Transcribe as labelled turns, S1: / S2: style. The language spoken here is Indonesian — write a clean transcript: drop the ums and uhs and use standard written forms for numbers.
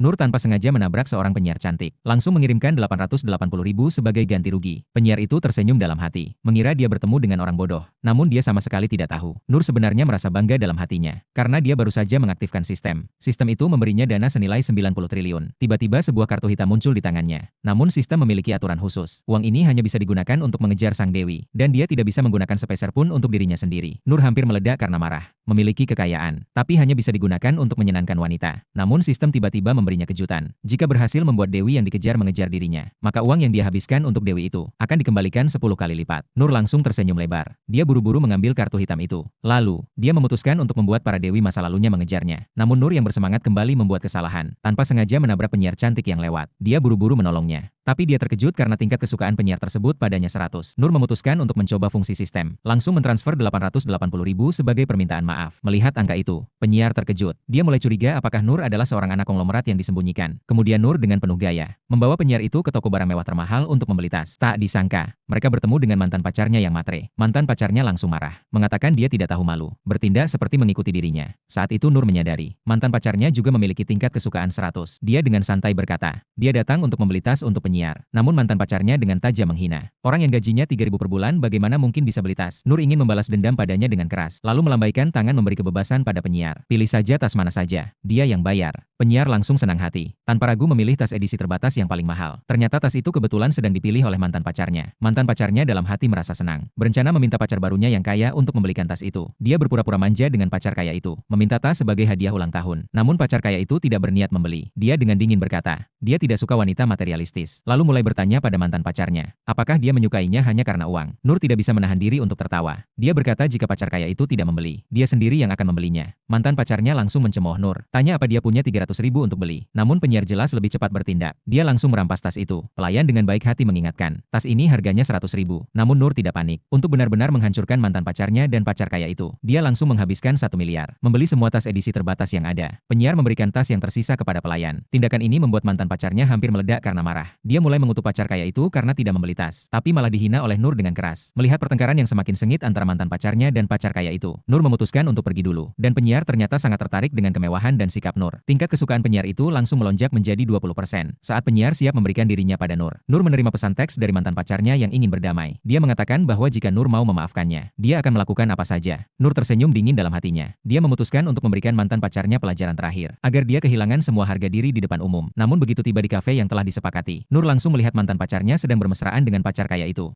S1: Nur tanpa sengaja menabrak seorang penyiar cantik, langsung mengirimkan 880.000 sebagai ganti rugi. Penyiar itu tersenyum dalam hati, mengira dia bertemu dengan orang bodoh. Namun dia sama sekali tidak tahu. Nur sebenarnya merasa bangga dalam hatinya, karena dia baru saja mengaktifkan sistem. Sistem itu memberinya dana senilai 90 triliun. Tiba-tiba sebuah kartu hitam muncul di tangannya. Namun sistem memiliki aturan khusus. Uang ini hanya bisa digunakan untuk mengejar sang dewi, dan dia tidak bisa menggunakan sepeser pun untuk dirinya sendiri. Nur hampir meledak karena marah. Memiliki kekayaan, tapi hanya bisa digunakan untuk menyenangkan wanita. Namun sistem tiba-tiba memberinya kejutan. Jika berhasil membuat dewi yang dikejar mengejar dirinya, maka uang yang dia habiskan untuk dewi itu akan dikembalikan 10 kali lipat. Nur langsung tersenyum lebar. Dia buru-buru mengambil kartu hitam itu. Lalu, dia memutuskan untuk membuat para dewi masa lalunya mengejarnya. Namun Nur yang bersemangat kembali membuat kesalahan, tanpa sengaja menabrak penyiar cantik yang lewat. Dia buru-buru menolongnya. Tapi dia terkejut karena tingkat kesukaan penyiar tersebut padanya 100. Nur memutuskan untuk mencoba fungsi sistem. Langsung mentransfer 880.000 sebagai permintaan maaf. Melihat angka itu, penyiar terkejut. Dia mulai curiga apakah Nur adalah seorang anak konglomerat yang disembunyikan. Kemudian Nur dengan penuh gaya, membawa penyiar itu ke toko barang mewah termahal untuk membeli tas. Tak disangka, mereka bertemu dengan mantan pacarnya yang matre. Mantan pacarnya langsung marah, mengatakan dia tidak tahu malu, bertindak seperti mengikuti dirinya. Saat itu Nur menyadari, mantan pacarnya juga memiliki tingkat kesukaan 100. Dia dengan santai berkata, dia datang untuk membeli tas untuk penyiar. Namun mantan pacarnya dengan tajam menghina. Orang yang gajinya 3.000 per bulan bagaimana mungkin bisa beli tas? Nur ingin membalas dendam padanya dengan keras, lalu melambaikan tangan memberi kebebasan pada penyiar. Pilih saja tas mana saja, dia yang bayar. Penyiar langsung senang hati, tanpa ragu memilih tas edisi terbatas yang paling mahal. Ternyata tas itu kebetulan sedang dipilih oleh mantan pacarnya. Mantan pacarnya dalam hati merasa senang, berencana meminta pacar barunya yang kaya untuk membelikan tas itu. Dia berpura-pura manja dengan pacar kaya itu, meminta tas sebagai hadiah ulang tahun. Namun pacar kaya itu tidak berniat membeli. Dia dengan dingin berkata, dia tidak suka wanita materialistis. Lalu mulai bertanya pada mantan pacarnya, apakah dia menyukainya hanya karena uang. Nur tidak bisa menahan diri untuk tertawa. Dia berkata jika pacar kaya itu tidak membeli, dia sendiri yang akan membelinya. Mantan pacarnya langsung mencemooh Nur, tanya apa dia punya 300.000 untuk beli. Namun penyiar jelas lebih cepat bertindak. Dia langsung merampas tas itu. Pelayan dengan baik hati mengingatkan, tas ini harganya 100.000. Namun Nur tidak panik. Untuk benar-benar menghancurkan mantan pacarnya dan pacar kaya itu, dia langsung menghabiskan 1 miliar, membeli semua tas edisi terbatas yang ada. Penyiar memberikan tas yang tersisa kepada pelayan. Tindakan ini membuat mantan pacarnya hampir meledak karena marah. Dia mulai mengutuk pacar kaya itu karena tidak membeli tas, tapi malah dihina oleh Nur dengan keras. Melihat pertengkaran yang semakin sengit antara mantan pacarnya dan pacar kaya itu, Nur memutuskan untuk pergi dulu. Dan penyiar ternyata sangat tertarik dengan kemewahan dan sikap Nur. Tingkat kesukaan penyiar itu langsung melonjak menjadi 20%. Saat penyiar siap memberikan dirinya pada Nur, Nur menerima pesan teks dari mantan pacarnya yang ingin berdamai. Dia mengatakan bahwa jika Nur mau memaafkannya, dia akan melakukan apa saja. Nur tersenyum dingin dalam hatinya. Dia memutuskan untuk memberikan mantan pacarnya pelajaran terakhir, agar dia kehilangan semua harga diri di depan umum. Namun begitu tiba di kafe yang telah disepakati, Nur langsung melihat mantan pacarnya sedang bermesraan dengan pacar kaya itu.